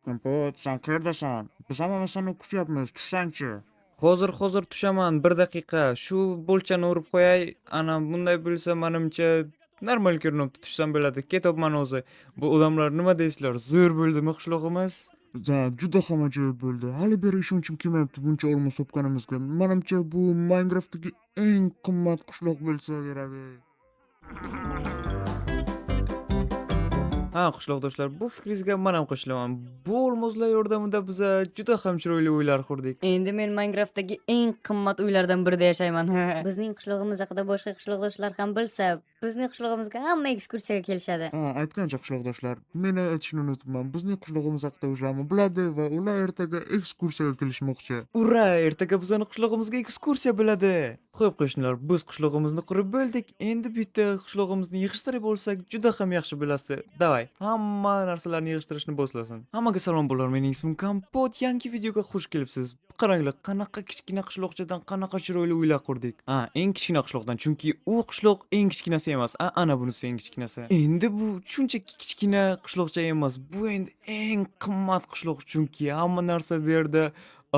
Kompot, sen qayerdasan? Biz hammamiz seni kutyapmiz. Tushsang-chi. Hozir tushaman, 1 daqiqa. Shu bo'lchani urib qo'yay. Ana bunday bo'lsa, menimcha normal ko'rinibdi. Tushsam bo'ladi. Ketyapman o'zi. Bu odamlar nima deysizlar? Zo'r bo'ldimi qishlog'imiz? Juda ham ajoyib bo'ldi. Hali beri ishonchim kelmayapti buncha olmos topganimizga. Menimcha bu Minecraftdagi eng qimmat qishloq bo'lsa kerak. Ha, qishloqdoshlar, bu fikringizga men ham qo'shilaman. Bu olmoslar yordamida biz juda ham chiroyli uylar qurdik. Endi men Minecraftdagi eng qimmat uylardan birida yashayman. Bizning qishlog'imiz haqida boshqa qishloqdoshlar ham bilsa, bizning qishlog'imizga hamma ekskursiyaga kelishadi. Aytgancha qishloqdoshlar, meni aytishni unutibman. Bizning qishlog'imiz haqida o'zlari biladi va ular ertaga ekskursiyaga kelishmoqchi. Ura, ertaga bizning qishlog'imizga ekskursiya bo'ladi. Xo'p, qo'shnilar, biz qishlog'imizni qurib bo'ldik. Endi bitta qishlog'imizni yig'ishtirib olsak, juda ham yaxshi bo'ladi. Davay, hamma narsalarni yig'ishtirishni boshlasin. Hammaga salom bo'lar. Mening ismim Kompot. Yangi videoga xush kelibsiz. Qaranglar, qanaqa kichkina qishloqchadan qanaqa chiroyli uylar qurdik. Eng kichkina qishloqdan, chunki u qishloq eng kichkinasi emas. Ana bunisi eng kichkinasi. Endi bu shunchaki kichkina qishloqcha emas. Bu endi eng qimmat qishloq, chunki hamma narsa bu yerda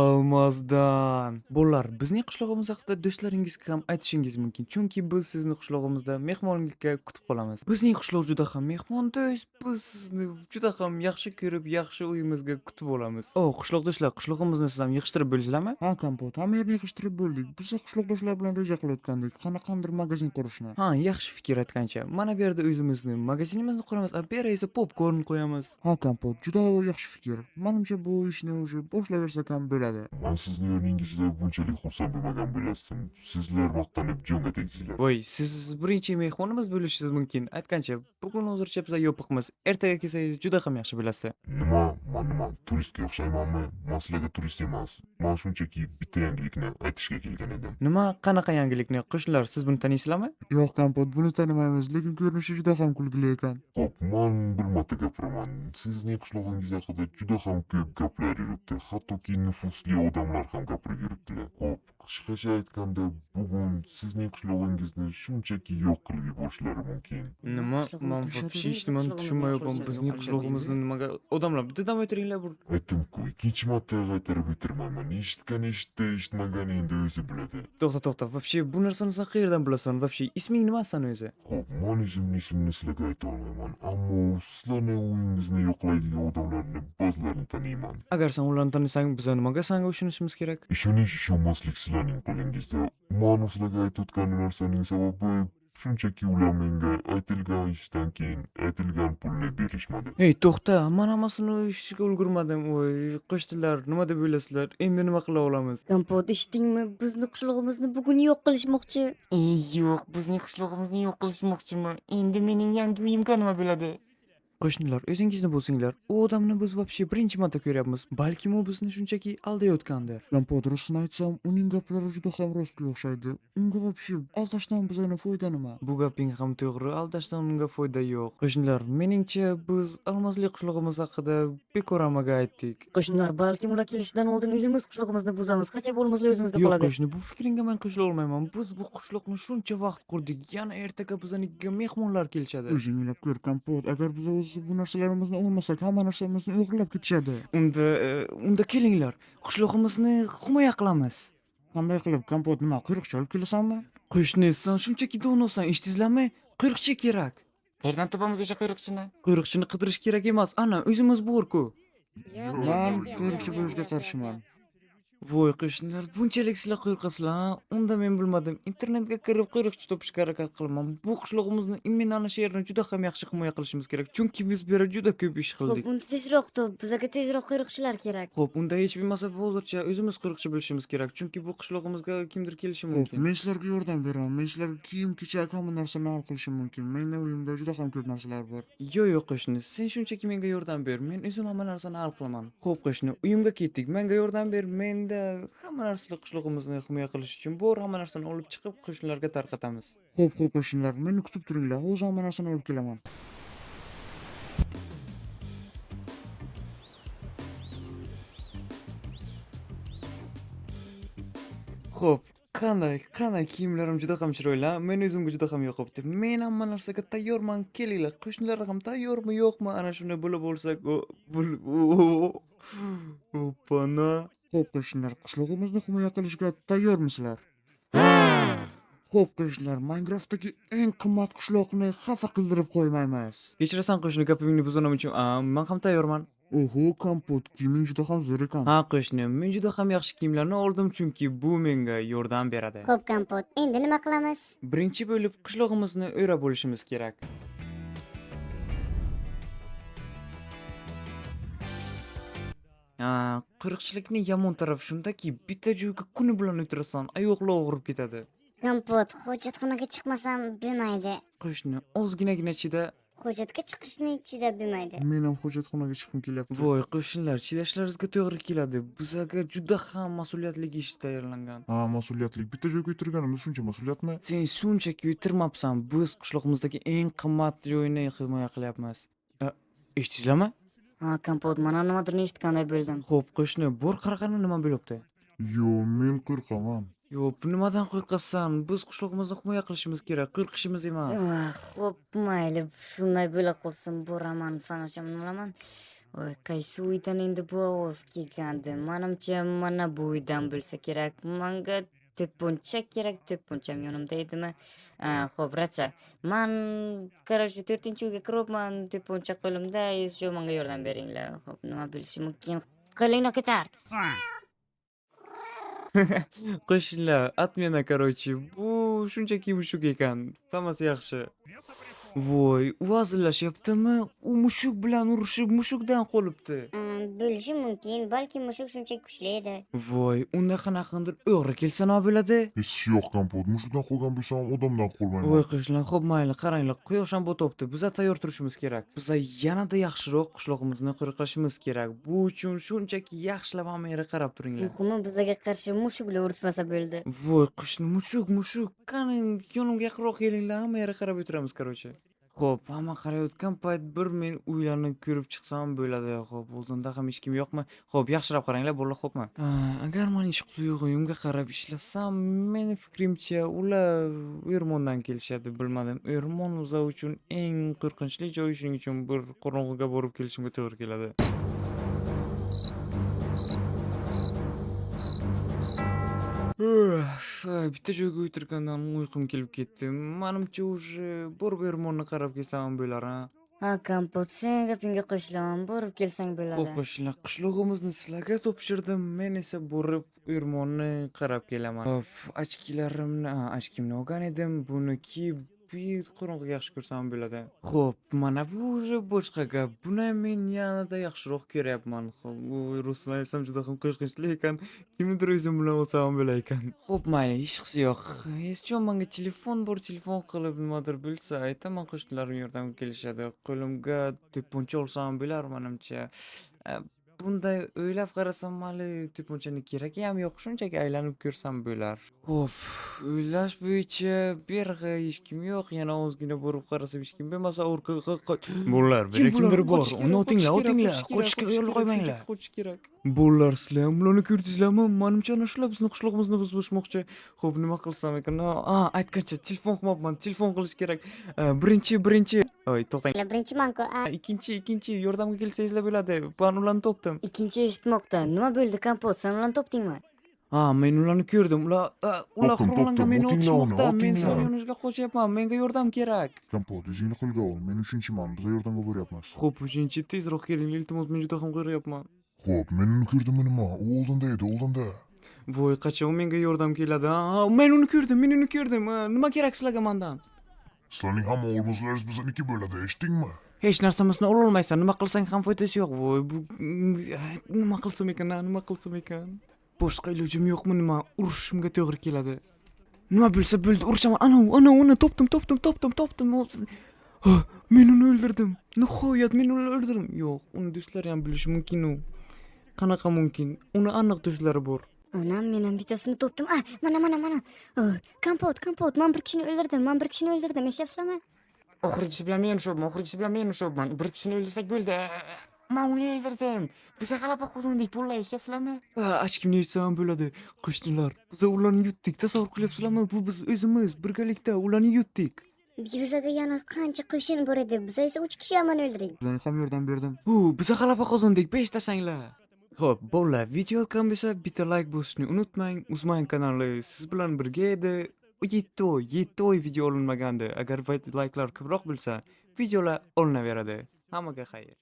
olmosdan. Bolalar, bizning qishlog'imiz haqida do'stlaringizga ham aytishingiz mumkin, chunki biz sizni qishlog'imizda mehmonlikka kutib qolamiz. Bizning qishloq juda ham mehmondo'st, biz sizni juda ham yaxshi ko'rib, yaxshi uyimizga kutib olamiz. Qishloqdoshlar, qishlog'imizni siz ham yig'ishtirib bo'lasizlarmi? Ha, Kompot, hamma yerni yig'ishtirib bo'ldik. Biz qishloqdoshlar bilan reja qilayotgandik. Qanaqandir magazin qurishni. Ha, yaxshi fikr aytgancha. Mana bu yerda o'zimizni magazinimizni quramiz, bu yerga esa popkorn qo'yamiz. Ha, Kompot, juda yaxshi fikr. Menimcha bu ishni o'zi boshlayversak ham bo'ladi. Men sizni o'rningizda bunchalik xursand bo'lmagan bo'lasdim. Sizlar vaqtlanib jonga tegsizlar. Voy, siz birinchi mehmonimiz bo'lishingiz mumkin. Aytgancha, bugun hozircha biz yopiqmiz. Ertaga kelsangiz juda ham yaxshi bo'lasiz. Nima turistga o'xshaymanmi? Men sizlarga turist emas. Men shunchaki bitta yangilikni aytishga kelgan edim. Nima, qanaqa yangilikni? Qo'shnilar, siz buni taniysizlarmi? Yo'q, Kompot, buni tanimaymiz, lekin ko'rinishi juda ham kulgili ekan. Xo'p, men bir marta gapiraman. Sizning qishlog'ingiz haqida juda ham ko'p gaplar yuribdi. Hattoki nufuzli odamlar ham gapirib yuribdilar. Xo'p, qisqacha aytganda, bugun sizning qishlog'ingizni shunchaki yo'q qilib yuborishlari mumkin. Nima? Men вообще hech nimani tushunmayapman. Bizning qishlog'imizni nimaga odamlar bittadan o'tiringlar bu. Aytdim-ku, ikkinchi marta qaytarib o'tirmayman. Eshitgan eshitdi, eshitmagan endi o'zi biladi. To'xta. Вообще bu narsani sen qayerdan bilasan? Вообще isming nima san o'zi? Xo'p, men o'zimni ismini sizlarga ayta olmayman, ammo sizlarni uyingizni yo'qlaydigan odamlarni ba'zilarini taniyman. Agar sen ularni tanisang, biz nimaga senga ishonishimiz kerak? Ishonmaslik sizlarning qo'lingizda. Men sizlarga aytayotgan narsaning sababi shunchaki ular menga aytilgan ishdan keyin aytilgan pulni berishmadi. Hey, to'xta, men hammasini ishga ulgurmadim. Voy, qo'shnilar, nima deb o'ylasizlar? Endi nima qila olamiz? Kompot, eshitdingmi? Bizni qishlog'imizni bugun yo'q qilishmoqchi. Yo'q, bizning qishlog'imizni yo'q qilishmoqchimi? Endi mening yangi uyimga nima bo'ladi? Qo'shnilar, o'zingizni bo'lsinglar, u odamni biz вообще birinchi marta ko'ryapmiz. Balkim u bizni shunchaki aldayotgandir. Kompot, rostini aytsam, uning gaplari juda ham rostga o'xshaydi. Unga вообще aldashdan bizga foyda nima? Bu gaping ham to'g'ri, aldashdan unga foyda yo'q. Qo'shnilar, meningcha biz olmosli qishlog'imiz haqida bekor hammaga aytdik. Qo'shnilar, balkim ular kelishidan oldin o'zimiz qishlog'imizni buzamiz. Qancha bo'lmasa o'zimizga Yo'q, qoladi. qo'shni, bu fikringga men qo'shila olmayman. Biz bu qishloqni shuncha vaqt qurdik, yana ertaga biznikiga mehmonlar kelishadi. O'zing o'ylab ko'r, Kompot, agar biz o'zi bu narsalarimizni olmasak, hamma narsamizni o'g'irlab ketishadi. Unda kelinglar, qishlog'imizni himoya qilamiz. Qanday qilib, Kompot, nima quyruqcha olib kelasanmi? Qo'shni, sen shunchaki donosan, eshitdingizlarmi? Quyruqchi kerak. Qayerdan topamiz o'sha quyruqchini? Quyruqchini qidirish kerak emas. Ana, o'zimiz bor-ku. Men quyruqchi bo'lishga qarshiman. Voy qo'shnilar, bunchalik sizlar qo'rqasizlar, ha? Unda men bilmadim. Internetga kirib quyruqchi topishga harakat qilaman. Bu qishlog'imizni immin ana shu yerni juda ham yaxshi himoya qilishimiz kerak, chunki biz bu yerda juda ko'p ish qildik. Xo'p, unda tezroq top, bizga tezroq quyruqchilar kerak. Xo'p, unda hech bo'lmasa hozircha o'zimiz quyruqchi bo'lishimiz kerak, chunki bu qishlog'imizga kimdir kelishi Xo'p, mumkin. men sizlarga yordam beraman. Men sizlarga kiyim-kechak hamma narsani hal qilishim mumkin. Mening uyimda juda ham ko'p narsalar bor. Yo'q qo'shni, sen shunchaki menga yordam ber. Men o'zim hamma narsani hal qilaman. Xo'p qo'shni, uyimga ketdik. Menga yordam ber. Menda hamma narsa qishlog'imizni himoya qilish uchun bor, hamma narsani olib chiqib qo'shnilarga tarqatamiz. Xo'p, qo'shnilar, meni kutib turinglar. O'zim hamma narsani olib kelaman. Xo'p, qanday kiyimlarim juda ham chiroyli. Men o'zimga juda ham yoqibdi. Men hamma narsaga tayyorman. Kelinglar, qo'shnilar ham tayyormi, yo'qmi? Ana shunday bo'lib bo'lsak, Opana. Xo'p qo'shnilar, qishlog'imizni himoya qilishga tayyormisizlar? Xo'p qo'shnilar, Minecraftdagi eng qimmat qishloqni xafa qildirib qo'ymaymiz. Kechirasan qo'shni, gapingni buzanim uchun. Men ham tayyorman. Oho, Kompot, kiyiming juda ham zo'r ekan. Ha qo'shni, men juda ham yaxshi kiyimlarni oldim chunki bu menga yordam beradi. Xo'p, Kompot, endi nima qilamiz? Birinchi bo'lib qishlog'imizni o'rab olishimiz kerak. Qo'riqchilikning yomon tarafi shundaki, bitta joyga kuni bilan o'tirasan, oyoqlar og'rib ketadi. Kompot, hojatxonaga chiqmasam bo'lmaydi. Qo'shni, ozginagina chida. Hojatga chiqishni chidab bo'lmaydi. Men ham hojatxonaga chiqim kelyapti. Voy qo'shnilar, chidashlaringizga to'g'ri keladi. Bizga juda ham mas'uliyatli ish tayyorlangan. Ha, mas'uliyatli. Bitta joyga o'tirganimiz shuncha mas'uliyatmi? Sen shunchaki o'tirmabsan, biz qishlog'imizdagi eng qimmat joyni himoya qilyapmiz. Eshitdingizlarmi? Ha, Kompot, mana nimadir eshitganday bo'ldim. Xo'p, qo'shni, bor qaragani nima bo'libdi? Yo, men qo'rqaman. Yo'q, nimadan qo'rqasan? Biz qishlog'imizni himoya qilishimiz kerak, qo'rqishimiz emas. Xo'p, mayli, shunday bo'la qolsin, boraman, fanasham nimaman. Voy, qaysi uydan endi bu ovoz kelgandi? Menimcha mana bu uydan bo'lsa kerak. Menga to'pponcha kerak, to'pponcham yonimda edimi? Xo'p, ratsa. Men qarashni 4-uyga kiryapman, to'pponcha qo'limda, shu menga yordam beringlar. Xo'p, nima bo'lishi mumkin? Qo'lingni ko'tar. Qo'shnilar, atmena, короче, bu shunchaki mushuk ekan. Hammasi yaxshi. Voy, u hazillashyaptimi? U mushuk bilan urushib, mushukdan qolibdi. Bo'lishi mumkin, balki mushuk shunchaki kuchli edi. Voy, unda qanaqandir o'g'ri kelsa nima bo'ladi? Hech yo'q Kompot, mushukdan qolgan bo'lsam odamdan qolmayman. Voy qo'shnilar, xo'p mayli, qaranglar, quyosh ham botibdi. Biz tayyor turishimiz kerak. Biz yanada yaxshiroq qishlog'imizni qo'riqlashimiz kerak. Bu uchun shunchaki yaxshilab hamma yerga qarab turinglar. Muhimi bizga qarshi mushuklar urushmasa bo'ldi. Voy qo'shni, mushuk. Qani yonimga yaqinroq kelinglar, hamma yerga qarab o'tiramiz, короче. Xo'p, hamma qarayotgan payt bir men uylarni ko'rib chiqsam bo'ladi. Xo'p, oldinda ham hech kim yo'qmi? Xo'p, yaxshilab qaranglar, bolalar, xo'pmi? Agar men ish quyug'imga qarab ishlasam, meni fikrimcha ular o'rmondan kelishadi, bilmadim. O'rmon o'zi uchun eng qo'rqinchli joy, shuning uchun bir qorong'iga borib kelishimga to'g'ri keladi. Bitta joyga o'tirgandan uyqum kelib ketdi. Menimcha уже borib o'rmonni qarab kelsam bo'lar, ha. Ha, Kompot, sen gapingga qo'shilaman, borib kelsang bo'ladi. Xo'p, qo'shnilar, qishlog'imizni sizlarga topshirdim. Men esa borib o'rmonni qarab kelaman. Xo'p, ochkimni olgan edim. Buni kiyib qorong'iga yaxshi ko'rsam bo'ladi. Xo'p, mana bu уже boshqa gap. Buni men yanada yaxshiroq ko'ryapman. Xo'p, u ruslar aytsam juda ham qo'rqinchli ekan. Kimnidir o'zim bilan olsam bo'lar ekan. Xo'p, mayli, hech qisi yo'q. Hech menga telefon bor, telefon qilib nimadir bo'lsa aytaman, qo'shnilarim yordamga kelishadi. Qo'limga to'pponcha olsam bo'lar, menimcha. Bunday o'ylab qarasam, hali to'pponchani keragi ham yo'q, shunchaki aylanib ko'rsam bo'lar. Xo'p, o'ylash bo'yicha bu yerga hech kim yo'q, yana ozgina borib qarasam hech kim bo'lmasa, orqaga Bolalar, bera kimdir bor. Uni otinglar. Qochishga yo'l qo'ymanglar. Qochish kerak. Bolalar, sizlar ham bularni ko'rdingizlarmi? Menimcha ana shular bizni qishlog'imizni buzmoqchi. Xo'p, nima qilsam ekan? Aytgancha telefon qilmoqman, telefon qilish kerak. Birinchi. Oy, to'xtang. Birinchi manku. Ikkinchi yordamga kelsangizlar bo'ladi. Ben ularni topdim. Ikkinchi eshitmoqda. Nima bo'ldi, Kompot? Sen ularni topdingmi? Men ularni ko'rdim. Ular Topdim, qurilanga meni otinglar uni, otishmoqda. Men otinglar. sizlarning yoningizga qochyapman. Menga yordam kerak. Kompot, o'zingni qo'lga ol. Men 3-man, biz yordamga boryapmiz. Xo'p, uchinchi tezroq keling, iltimos, men juda ham qo'rqyapman. Xo'p, men uni ko'rdimmi nima? U oldinda edi, oldinda. Voy, qachon menga yordam keladi? Men uni ko'rdim. Nima kerak sizlarga mendan? Sizlarning hamma olmosalaringiz bizniki bo'ladi, eshitdingmi? Hech narsamizni ola olmaysan. Nima qilsang ham foydasi yo'q. Voy, bu nima qilsam ekan? Boshqa ilojim yo'qmi nima? Urushimga to'g'ri keladi. Nima bo'lsa bo'ldi, urushaman. Ana, uni topdim. Men uni o'ldirdim. Nihoyat men uni o'ldirdim. Yo'q, uni do'stlari ham bilishi mumkin u. Qanaqa mumkin? Uni aniq do'stlari bor. Onam, men ham bittasini topdim. Mana. Kompot, men bir kishini o'ldirdim. Eshityapsizlarmi? Oxirgisi bilan men ushobman. Bir kishini o'ldirsak bo'ldi. Men uni o'ldirdim. Biza g'alaba qozondik, pullashyapsizlarmi? Hech kimni aytsam bo'ladi. Qo'shnilar, biz ularni yutdik. Tasavvur qilyapsizlarmi? Bu biz o'zimiz birgalikda ularni yutdik. Bizada yana qancha qo'shin bor edi. Biz esa 3 kishi yomon o'ldirdik. Sizlarga ham yordam berdim. Biza g'alaba qozondik. 5 tashanglar. Xo'p, bolalar, video yoqqan bo'lsa, bitta like bosishni unutmang. Uzmang kanali siz bilan birga edi. 7 oy video olinmagandi. Agar like'lar ko'proq bo'lsa, videolar olinaveradi. Hammaga xayr.